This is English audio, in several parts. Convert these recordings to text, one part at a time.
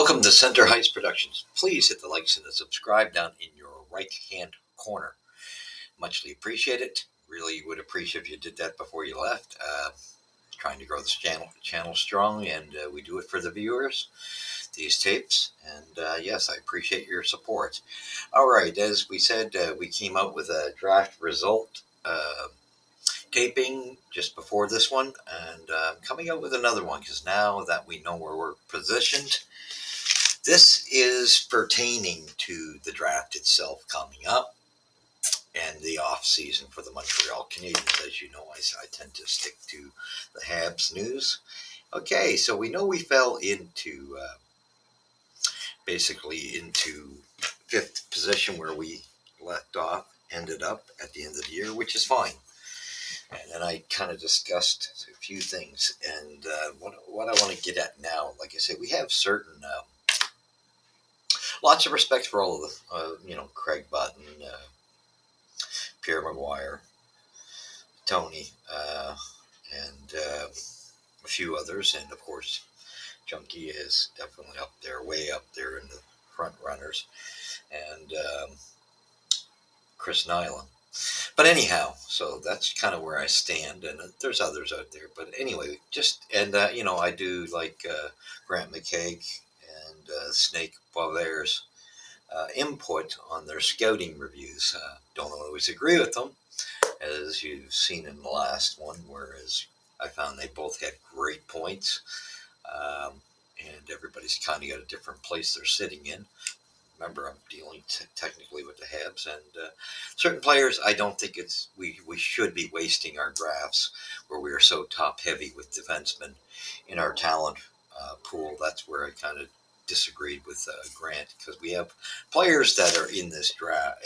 Welcome to Center Heights Productions. Please hit the likes and the subscribe down in your right-hand corner. Muchly appreciate it. Really would appreciate if you did that before you left. Trying to grow this channel strong, and we do it for the viewers, these tapes. And yes, I appreciate your support. All right, as we said, we came out with a draft result taping just before this one, and coming out with another one because now that we know where we're positioned, this is pertaining to the draft itself coming up and the off season for the Montreal Canadiens. As you know, I tend to stick to the Habs news. Okay, so we know we fell into basically into fifth position where we left off, ended up at the end of the year, which is fine. And then I kind of discussed a few things, and what I want to get at now, like I said, we have certain lots of respect for all of the, Craig Button, Pierre Maguire, Tony, and a few others, and of course, Junkie is definitely up there, way up there in the front runners, and Chris Nyland. But anyhow, so that's kind of where I stand, and there's others out there. But anyway, I do like Grant McKaig and Snake Boisvert's input on their scouting reviews. Don't always agree with them, as you've seen in the last one, whereas I found they both had great points, and everybody's kind of got a different place they're sitting in. Remember, I'm dealing technically with the Habs, and certain players, I don't think we should be wasting our drafts where we are so top heavy with defensemen in our talent pool. That's where I kind of disagreed with Grant, because we have players that are in this draft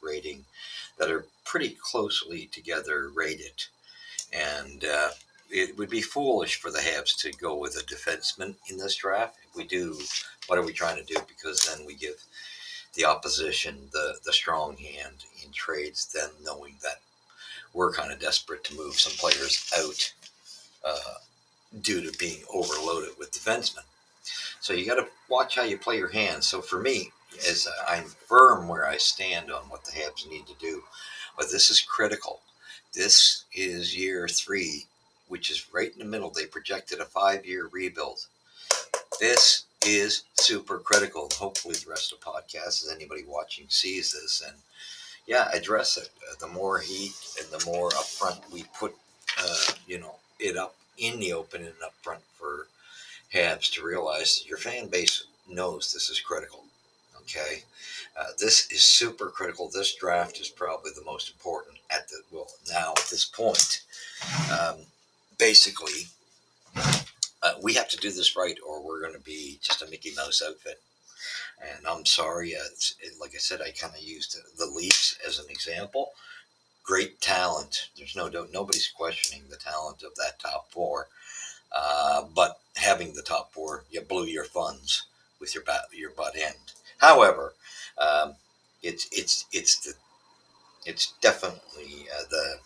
rating that are pretty closely together rated, and it would be foolish for the Habs to go with a defenseman in this draft. If we do, what are we trying to do? Because then we give the opposition the strong hand in trades, then knowing that we're kind of desperate to move some players out due to being overloaded with defensemen. So you got to watch how you play your hands. So for me, as I'm firm where I stand on what the Habs need to do, but this is critical. This is year 3, which is right in the middle. They projected a 5-year rebuild. This is super critical. Hopefully the rest of the podcast, as anybody watching sees this, and address it. The more heat and the more upfront we put, it up in the open and upfront for Habs to realize that your fan base knows this is critical. Okay, this is super critical. This draft is probably the most important now at this point. Basically, we have to do this right, or we're going to be just a Mickey Mouse outfit. And I'm sorry, like I said, I kind of used the Leafs as an example. Great talent. There's no doubt. Nobody's questioning the talent of that top 4. But having the top 4, you blew your funds with your butt end. However, it's definitely the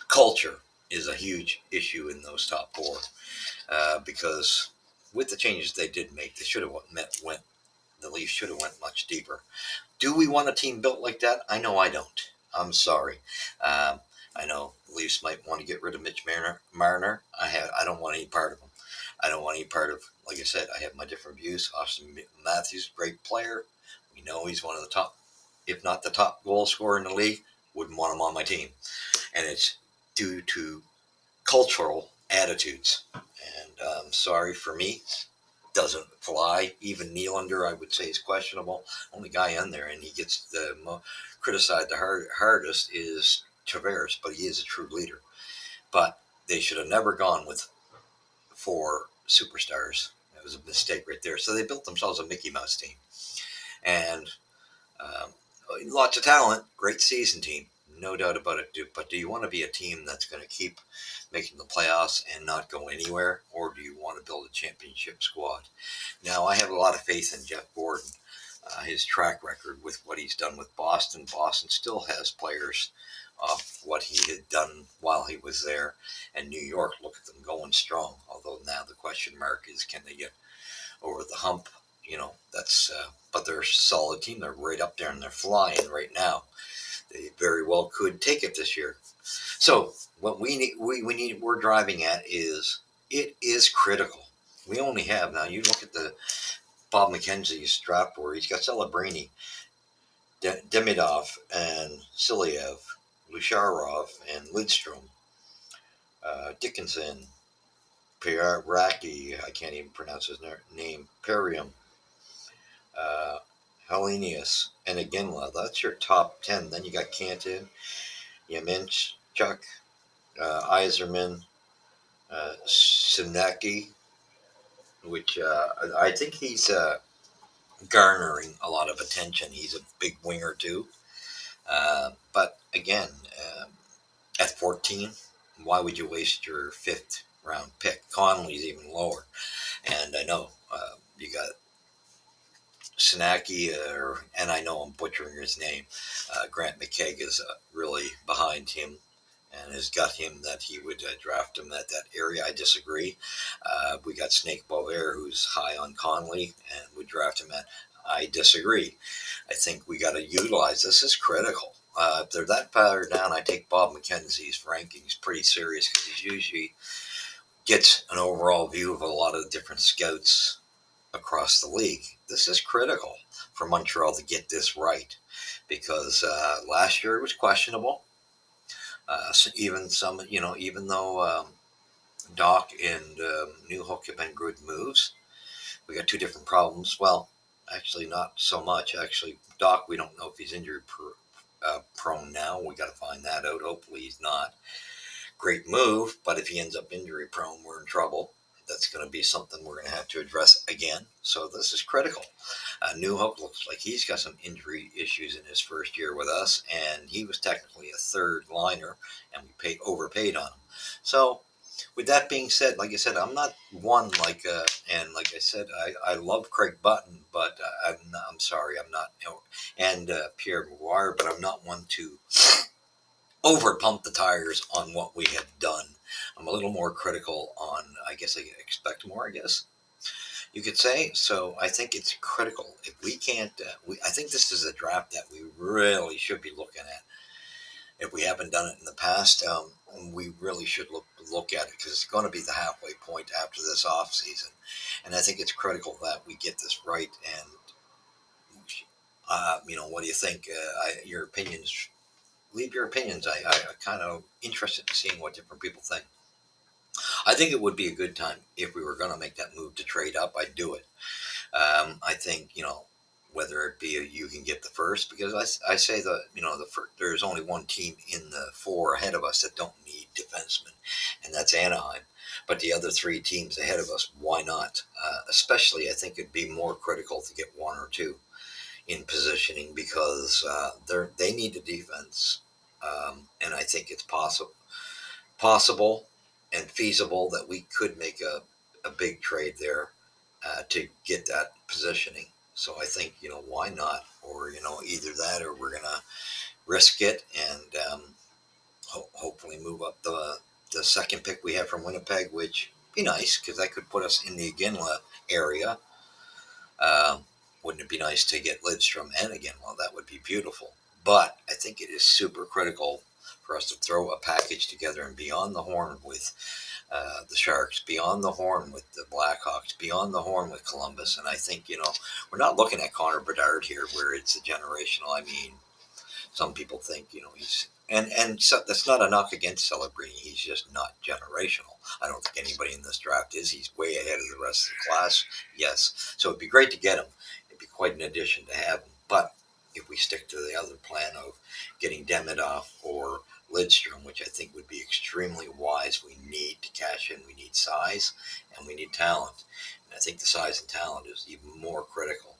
culture is a huge issue in those top 4, because with the changes they did make, they should have the Leafs should have went much deeper. Do we want a team built like that? I know I don't. I'm sorry. I know the Leafs might want to get rid of Mitch Marner. I don't want any part of him. I don't want any part of, like I said, I have my different views. Austin Matthews, great player. We know he's one of the top, if not the top goal scorer in the league. Wouldn't want him on my team. And it's due to cultural attitudes. And sorry, for me, doesn't fly. Even Nylander, I would say, is questionable. Only guy in there, and he gets criticized the hardest is Tavares, but he is a true leader. But they should have never gone with 4 superstars. That was a mistake right there. So they built themselves a Mickey Mouse team. And lots of talent, great season team, no doubt about it. But do you want to be a team that's going to keep making the playoffs and not go anywhere, or do you want to build a championship squad? Now, I have a lot of faith in Jeff Gordon, his track record with what he's done with Boston. Boston still has players of what he had done while he was there, and New York, look at them going strong. Although now the question mark is, can they get over the hump. That's but they're a solid team. They're right up there and they're flying right now. They very well could take it this year. So what we're driving at is it is critical. We only have now. You look at the Bob McKenzie's draft board. He's got Celebrini, Demidov, and Siliev, Lusharov, and Lidstrom, Dickinson, Raki. I can't even pronounce his name. Perium, uh, Hellenius, and Iginla. That's your top 10. Then you got Canton, Yaminchuk, Iserman, Sinecki, which I think he's garnering a lot of attention. He's a big winger too. But again, at 14, why would you waste your fifth round pick? Connolly's even lower. And I know you got Sinaki, and I know I'm butchering his name. Grant McKegg is really behind him and has got him that he would draft him at that area. I disagree. We got Snake Bovair, who's high on Conley, and would draft him at. I disagree. I think we got to utilize this as critical. If they're that far down, I take Bob McKenzie's rankings pretty serious because he usually gets an overall view of a lot of the different scouts across the league. This is critical for Montreal to get this right because last year it was questionable. So even though Doc and Newhook have been good moves, we got two different problems. Well, actually, not so much. Actually, Doc, we don't know if he's injury prone now. We got to find that out. Hopefully, he's not. Great move, but if he ends up injury prone, we're in trouble. That's going to be something we're going to have to address again. So this is critical. New Hope looks like he's got some injury issues in his first year with us, and he was technically a third liner, and we overpaid on him. So with that being said, like I said, I'm not one and like I said, I love Craig Button, but I'm sorry, I'm not, and Pierre Maguire, but I'm not one to over pump the tires on what we have done. I'm a little more critical on, I guess I expect more, I guess you could say. So I think it's critical. If we can't, I think this is a draft that we really should be looking at. If we haven't done it in the past, we really should look at it because it's going to be the halfway point after this off season. And I think it's critical that we get this right. And, what do you think? Your opinions, leave your opinions. I kind of interested in seeing what different people think. I think it would be a good time if we were going to make that move to trade up. I'd do it. I think whether it be you can get the first because I say there's only one team in the four ahead of us that don't need defensemen, and that's Anaheim. But the other three teams ahead of us, why not? Especially, I think it'd be more critical to get one or two in positioning because they need the defense, and I think it's possible and feasible that we could make a big trade there to get that positioning. So I think, why not? Or, either that or we're going to risk it and hopefully move up the second pick we have from Winnipeg, which be nice because that could put us in the Iginla area. Wouldn't it be nice to get Lidstrom and Iginla? That would be beautiful. But I think it is super critical for us to throw a package together and be on the horn with the Sharks, beyond the horn with the Blackhawks, beyond the horn with Columbus. And I think, we're not looking at Connor Bedard here where it's a generational. I mean, some people think, he's, and so that's not a knock against Celebrini. He's just not generational. I don't think anybody in this draft is. He's way ahead of the rest of the class. Yes. So it'd be great to get him. It'd be quite an addition to have him. But if we stick to the other plan of getting Demidov or Lidstrom, which I think would be extremely wise. We need to cash in. We need size and we need talent. And I think the size and talent is even more critical.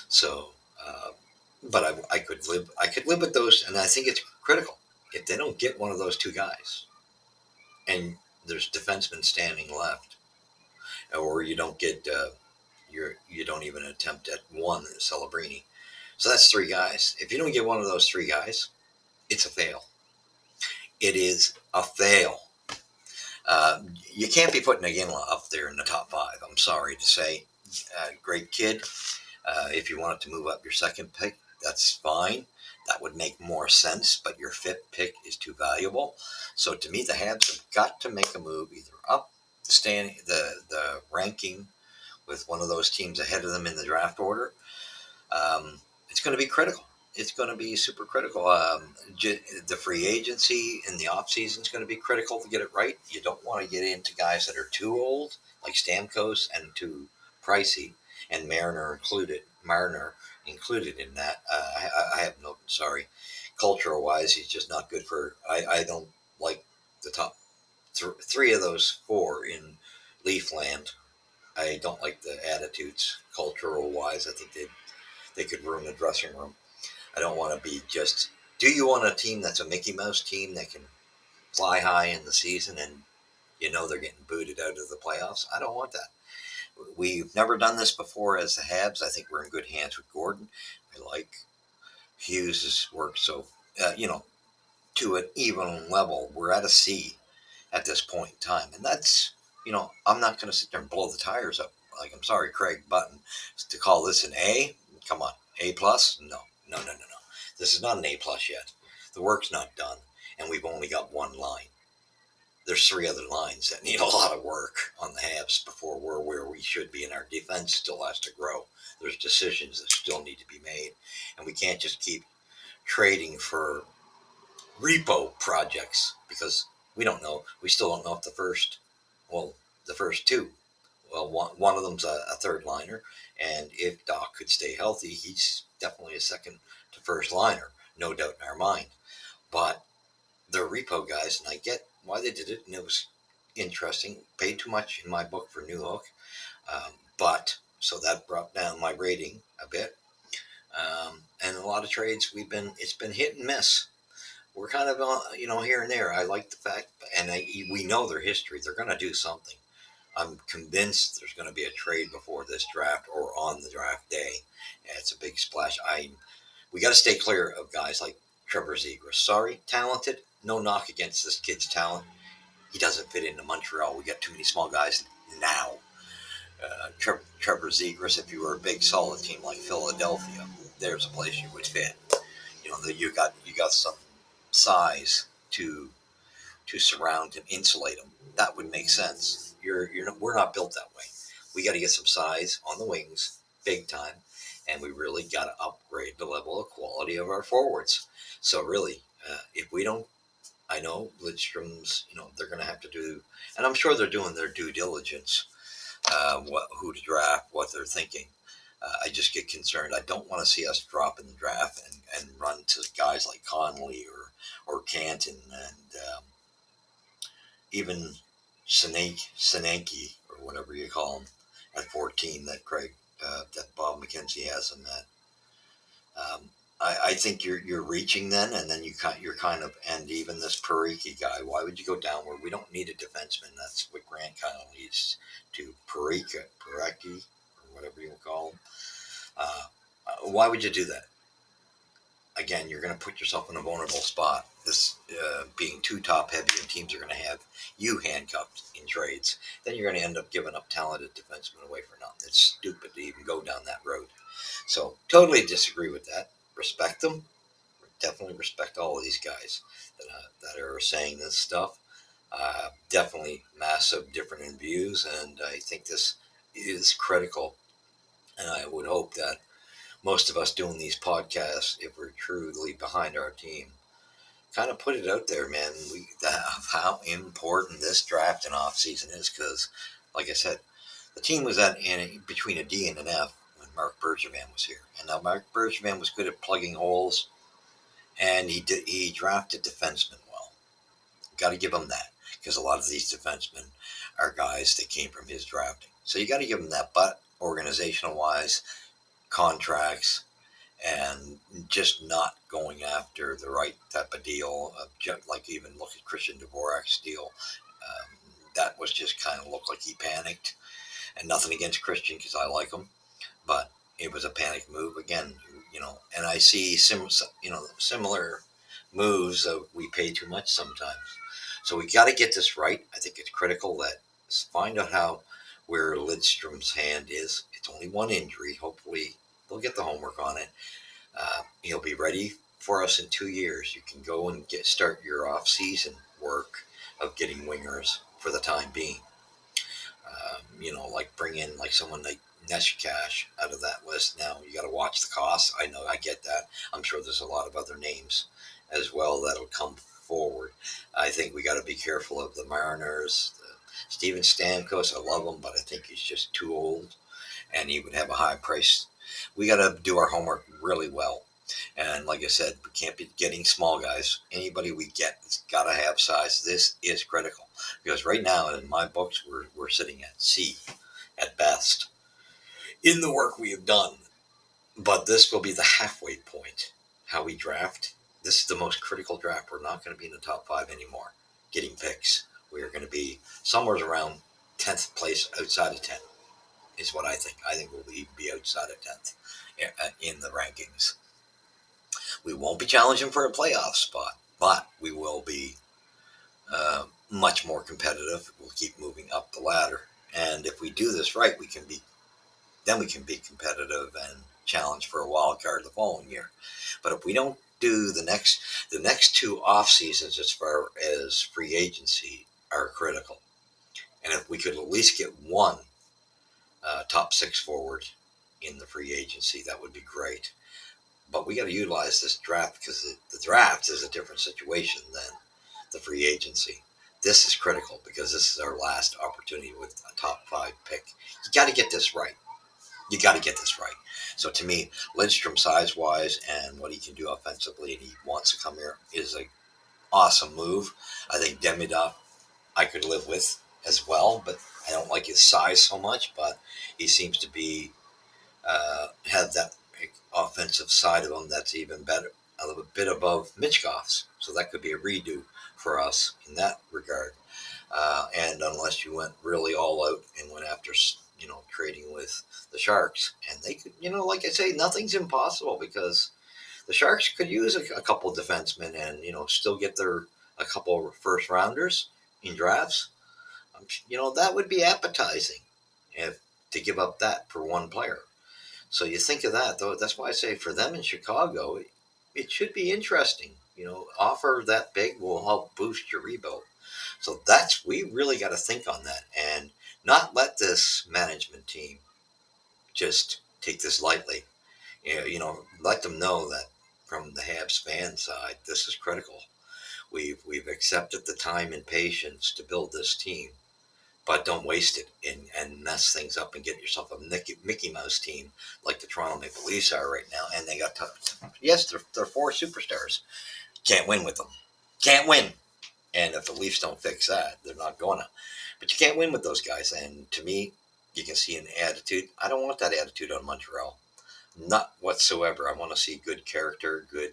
So, but I could live. I could live with those, and I think it's critical. If they don't get one of those two guys, and there's defensemen standing left, or you don't get, you don't even attempt at one Celebrini. So that's three guys. If you don't get one of those three guys, it's a fail. It is a fail. You can't be putting Iginla up there in the top five. I'm sorry to say. great kid. If you wanted to move up your second pick, that's fine. That would make more sense, but your fifth pick is too valuable. So to me, the Habs have got to make a move either up the ranking with one of those teams ahead of them in the draft order. It's going to be critical. It's going to be super critical. The free agency in the offseason is going to be critical to get it right. You don't want to get into guys that are too old, like Stamkos, and too pricey, and Marner included in that. I have no sorry. Cultural wise, he's just not good for. I don't like the top three of those four in Leafland. I don't like the attitudes cultural wise. I think they could ruin the dressing room. I don't want to be just. Do you want a team that's a Mickey Mouse team that can fly high in the season and they're getting booted out of the playoffs? I don't want that. We've never done this before as the Habs. I think we're in good hands with Gordon. I like Hughes' work. So, to an even level, we're at a C at this point in time. And that's, I'm not going to sit there and blow the tires up. Like, I'm sorry, Craig Button, to call this an A. Come on, A plus? No, no, no, no, no. This is not an A plus yet. The work's not done, and we've only got one line. There's three other lines that need a lot of work on the Habs before we're where we should be, and our defense still has to grow. There's decisions that still need to be made, and we can't just keep trading for repo projects because we don't know. We still don't know if the first two. Well, one of them's a third liner, and if Doc could stay healthy, he's definitely a second to first liner, no doubt in our mind. But they're repo guys, and I get why they did it, and it was interesting. Paid too much in my book for New Hook, but so that brought down my rating a bit. And a lot of trades it's been hit and miss. We're kind of here and there. I like the fact, and we know their history. They're going to do something. I'm convinced there's going to be a trade before this draft or on the draft day. And it's a big splash. We got to stay clear of guys like Trevor Zegras. Sorry, talented. No knock against this kid's talent. He doesn't fit into Montreal. We got too many small guys now. Trevor Zegras, if you were a big solid team like Philadelphia, there's a place you would fit. That you got some size to surround and insulate them. That would make sense. We're not built that way. We got to get some size on the wings, big time, and we really got to upgrade the level of quality of our forwards. So really, if we don't, I know Lidstrom's, they're going to have to do, and I'm sure they're doing their due diligence, who to draft, what they're thinking. I just get concerned. I don't want to see us drop in the draft and run to guys like Connolly or Canton and even Sinanki or whatever you call him at 14 that Bob McKenzie has him at. I think you're reaching then, and then you're kind of, and even this Pariki guy. Why would you go downward? We don't need a defenseman. That's what Grant kind of leads to. Pariki, or whatever you call him. Why would you do that? Again, you're going to put yourself in a vulnerable spot. This being too top heavy, and teams are going to have you handcuffed in trades. Then you're going to end up giving up talented defensemen away for nothing. It's stupid to even go down that road. So totally disagree with that. Respect them. Definitely respect all of these guys that are saying this stuff. Definitely massive different in views, and I think this is critical. And I would hope that most of us doing these podcasts, if we're truly behind our team, kind of put it out there, man. How important this draft and off season is, because, like I said, the team was between a D and an F when Marc Bergevin was here, and now Marc Bergevin was good at plugging holes, and he drafted defensemen well. Got to give him that, because a lot of these defensemen are guys that came from his drafting, so you got to give him that. But organizational wise, contracts, and just not going after the right type of deal. Like even look at Christian Dvorak's deal. That was just kind of looked like he panicked. And nothing against Christian because I like him, but it was a panic move again. And I see similar moves of we pay too much sometimes. So we got to get this right. I think it's critical that find out how where Lidstrom's hand is. It's only one injury. Hopefully, they'll get the homework on it. He'll be ready for us in 2 years. You can go and start your off-season work of getting wingers for the time being. Like bring in like someone like Neshikash out of that list. Now you got to watch the costs. I know, I get that. I'm sure there's a lot of other names as well that'll come forward. I think we got to be careful of the Mariners. Steven Stamkos, I love him, but I think he's just too old, and he would have a high price. We got to do our homework really well. And like I said, we can't be getting small guys. Anybody we get has got to have size. This is critical because right now, in my books, we're sitting at C at best in the work we have done. But this will be the halfway point. How we draft. This is the most critical draft. We're not going to be in the top 5 anymore. Getting picks. We are going to be somewhere around 10th place outside of 10 is what I think. I think we'll be outside of 10th in the rankings. We won't be challenging for a playoff spot, but we will be much more competitive. We'll keep moving up the ladder, and if we do this right, we can be competitive and challenge for a wild card the following year. But if we don't do the next 2 off seasons as far as free agency are critical, and if we could at least get one top 6 forward in the free agency, that would be great. But we got to utilize this draft because the draft is a different situation than the free agency. This is critical because this is our last opportunity with a top 5 pick. You got to get this right. You got to get this right. So to me, Lidstrom size wise and what he can do offensively, and he wants to come here, is an awesome move. I think Demidov I could live with as well, but I don't like his size so much. But he seems to be have that offensive side of him that's even better, a little bit above Mitchkoff's. So that could be a redo for us in that regard. And unless you went really all out and went after, trading with the Sharks, and they could, like I say, nothing's impossible because the Sharks could use a couple of defensemen and still get their a couple of first rounders in drafts. That would be appetizing if to give up that for one player. So you think of that, though. That's why I say for them in Chicago, it should be interesting. Offer that big will help boost your rebuild. So we really got to think on that and not let this management team just take this lightly. Let them know that from the Habs fan side, this is critical. We've accepted the time and patience to build this team, but don't waste it and mess things up and get yourself a Mickey Mouse team like the Toronto Maple Leafs are right now. And they got yes, they're 4 superstars. Can't win with them. Can't win. And if the Leafs don't fix that, they're not going to. But you can't win with those guys. And to me, you can see an attitude. I don't want that attitude on Montreal. Not whatsoever. I want to see good character, good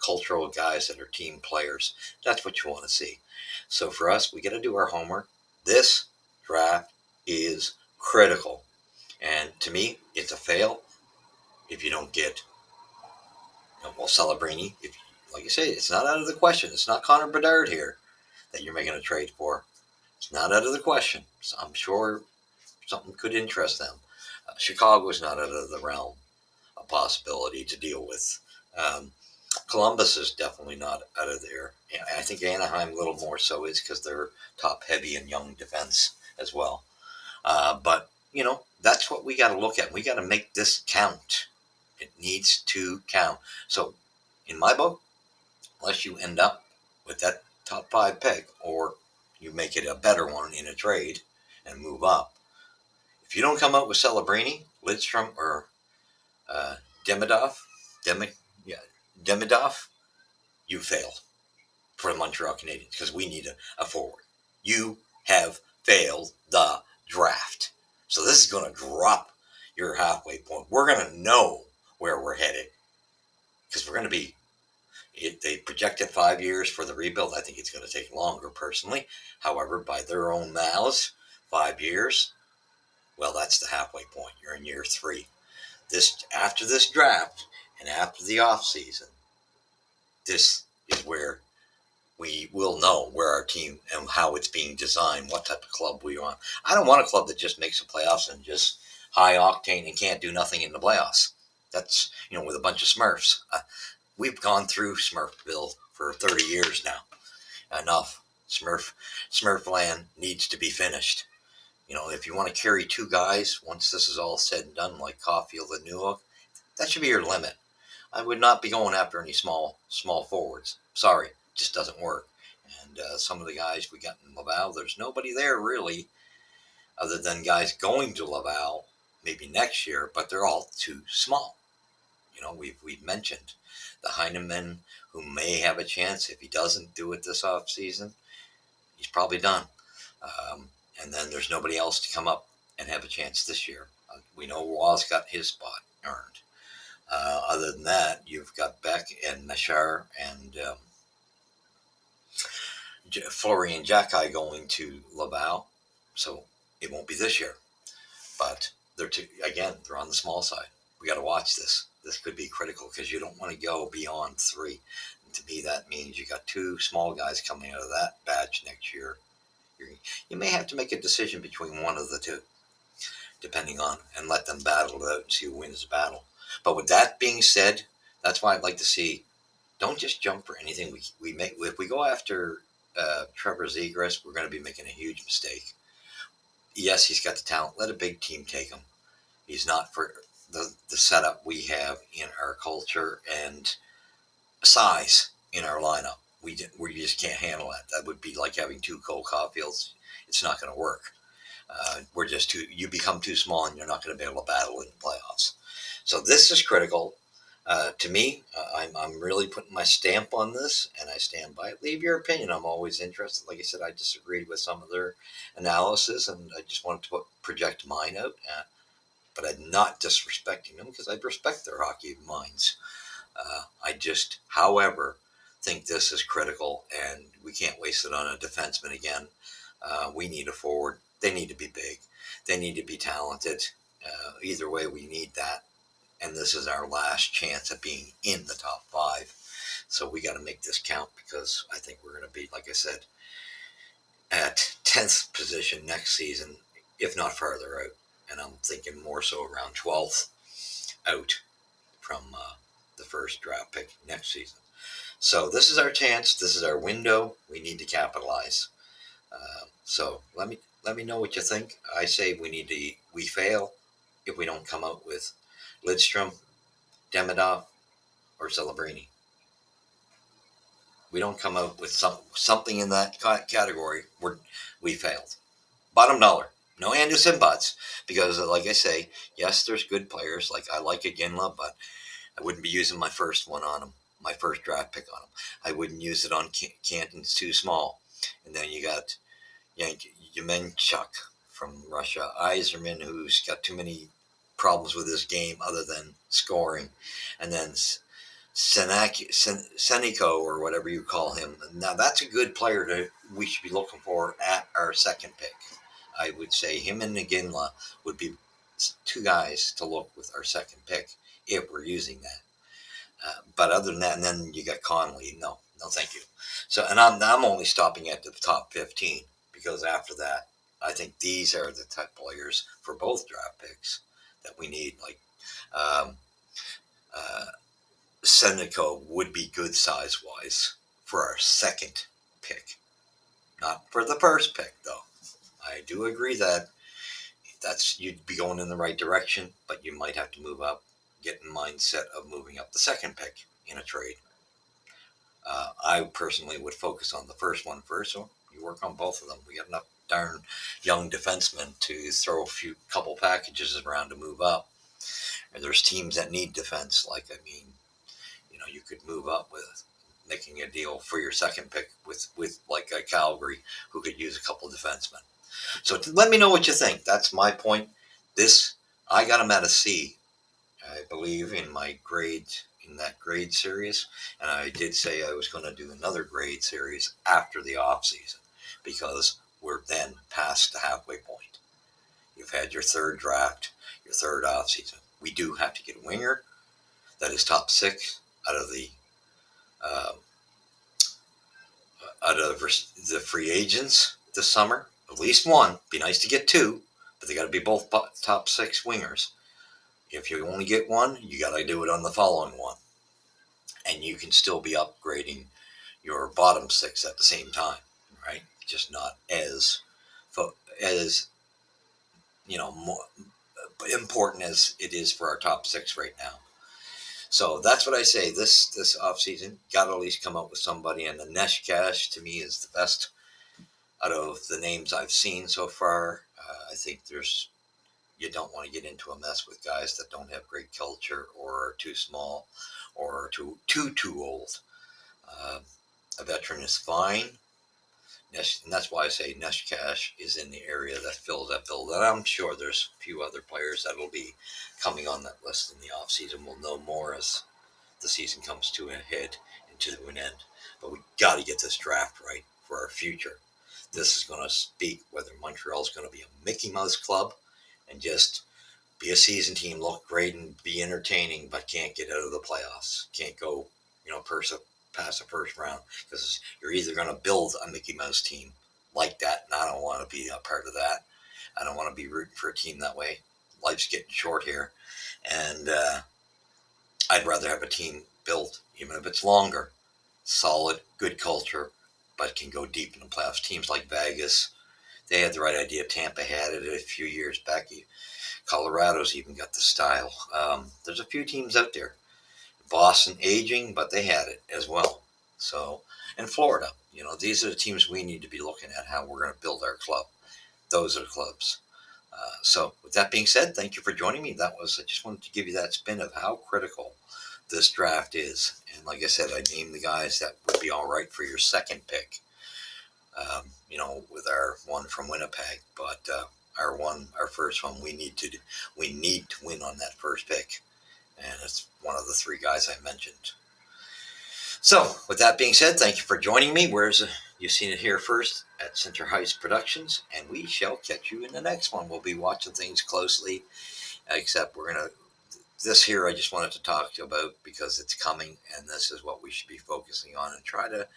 cultural guys that are team players. That's what you want to see. So for us, we got to do our homework. This draft is critical. And to me, it's a fail if you don't get, Celebrini. Like you say, it's not out of the question. It's not Connor Bedard here that you're making a trade for. It's not out of the question. So I'm sure something could interest them. Chicago is not out of the realm of possibility to deal with. Columbus is definitely not out of there. I think Anaheim a little more so is because they're top heavy in young defense as well. But that's what we got to look at. We got to make this count. It needs to count. So in my book, unless you end up with that top 5 pick or you make it a better one in a trade and move up. If you don't come out with Celebrini, Lidstrom, or Demidov, yeah, Demidov, you fail for the Montreal Canadiens because we need a forward. You have failed the draft. So this is going to drop your halfway point. We're going to know where we're headed because we're going to be. They projected 5 years for the rebuild. I think it's going to take longer, personally. However, by their own mouths, 5 years. Well, that's the halfway point. You're in year 3. After this draft and after the off season, this is where we will know where our team and how it's being designed, what type of club we want. I don't want a club that just makes the playoffs and just high octane and can't do nothing in the playoffs. That's, with a bunch of Smurfs. We've gone through Smurfville for 30 years now. Enough. Smurfland needs to be finished. If you want to carry two guys, once this is all said and done, like Caulfield and Newhook, that should be your limit. I would not be going after any small forwards. Sorry, just doesn't work. And some of the guys we got in Laval, there's nobody there really, other than guys going to Laval maybe next year, but they're all too small. We've mentioned the Heineman, who may have a chance if he doesn't do it this off season. He's probably done. And then there's nobody else to come up and have a chance this year. We know Wall's got his spot earned. Other than that, you've got Beck and Machar and Florian Jacki going to Laval, so it won't be this year. But they're on the small side. We got to watch this. This could be critical because you don't want to go beyond 3. And to me, that means you got 2 small guys coming out of that batch next year. You may have to make a decision between one of the 2, depending on, and let them battle it out and see who wins the battle. But with that being said, that's why I'd like to see. Don't just jump for anything we make. If we go after Trevor Zegras, we're going to be making a huge mistake. Yes, he's got the talent. Let a big team take him. He's not for the setup we have in our culture and size in our lineup. We just can't handle that. That would be like having 2 Cole Caulfields. It's not going to work. We're just too. You become too small, and you're not going to be able to battle in the playoffs. So this is critical. To me, I'm really putting my stamp on this, and I stand by it. Leave your opinion. I'm always interested. Like I said, I disagreed with some of their analysis, and I just wanted to project mine out. But I'm not disrespecting them because I respect their hockey minds. I just, however, think this is critical, and we can't waste it on a defenseman again. We need a forward. They need to be big. They need to be talented. Either way, we need that. And this is our last chance at being in the top 5. So we got to make this count because I think we're going to be, like I said, at 10th position next season, if not farther out. And I'm thinking more so around 12th out from the first draft pick next season. So this is our chance. This is our window. We need to capitalize. So let me know what you think. I say we fail if we don't come out with Lidstrom, Demidov, or Celebrini. We don't come out with something in that category, we failed. Bottom dollar. No Anderson buts, because like I say, yes, there's good players. Like I like Iginla, but I wouldn't be using my first one on him, my first draft pick on him. I wouldn't use it on Canton's too small. And then you got Yemenchuk from Russia, Yzerman, who's got too many problems with his game other than scoring, and then Seniko, or whatever you call him. Now that's a good player we should be looking for at our second pick. I would say him and Iginla would be 2 guys to look with our second pick if we're using that. But other than that, and then you got Connolly. No, thank you. So, and I'm only stopping at the top 15 because after that, I think these are the type players for both draft picks that we need. Like Seniko would be good size wise for our second pick, not for the first pick though. I do agree that you'd be going in the right direction, but you might have to move up, get in mindset of moving up the second pick in a trade. I personally would focus on the first one first, so you work on both of them. We got enough darn young defensemen to throw a couple packages around to move up. And there's teams that need defense. You could move up with making a deal for your second pick with like a Calgary who could use a couple of defensemen. So let me know what you think. That's my point. I got him at a C, I believe, in that grade series, and I did say I was going to do another grade series after the off season because we're then past the halfway point. You've had your third draft, your third off season. We do have to get a winger that is top 6 out of the out of the free agents this summer, at least one. Be nice to get two, but they got to be both top six wingers. If you only get one, you got to do it on the following one, and you can still be upgrading your bottom six at the same time, right? Just not as more important as it is for our top six right now. So that's what I say. This offseason, got to at least come up with somebody. And the Neshcash, to me, is the best out of the names I've seen so far. I think you don't want to get into a mess with guys that don't have great culture or are too small or too old. Uh, a veteran is fine. And that's why I say Neshcash is in the area that fills that bill. And I'm sure there's a few other players that will be coming on that list in the offseason. We'll know more as the season comes to a head and to an end. But we got to get this draft right for our future. This is going to speak whether Montreal's going to be a Mickey Mouse club and just be a season team, look great and be entertaining, but can't get out of the playoffs. Can't go, past the first round, because you're either going to build a Mickey Mouse team like that, and I don't want to be a part of that. I don't want to be rooting for a team that way. Life's getting short here, and I'd rather have a team built, even if it's longer, solid, good culture, but can go deep in the playoffs. Teams like Vegas, they had the right idea. Tampa had it a few years back. Colorado's even got the style. There's a few teams out there. Boston aging, but they had it as well. So, and Florida, these are the teams we need to be looking at how we're going to build our club. Those are the clubs. So, with that being said, thank you for joining me. I just wanted to give you that spin of how critical this draft is. And like I said, I named the guys that would be all right for your second pick. With our one from Winnipeg, but our first one, we need to win on that first pick, and it's one of the three guys I mentioned. So, with that being said, thank you for joining me. You've seen it here first at Center Heights Productions, and we shall catch you in the next one. We'll be watching things closely, except this here I just wanted to talk to you about because it's coming, and this is what we should be focusing on and try to,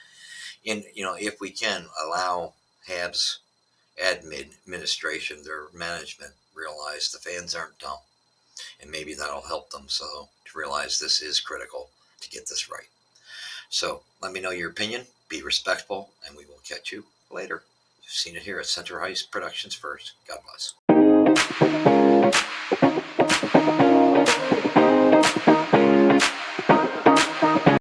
if we can, allow Habs administration, their management, realize the fans aren't dumb, and maybe that'll help them to realize this is critical to get this right. So let me know your opinion, be respectful, and we will catch you later. You've seen it here at Center Heights Productions first. God bless.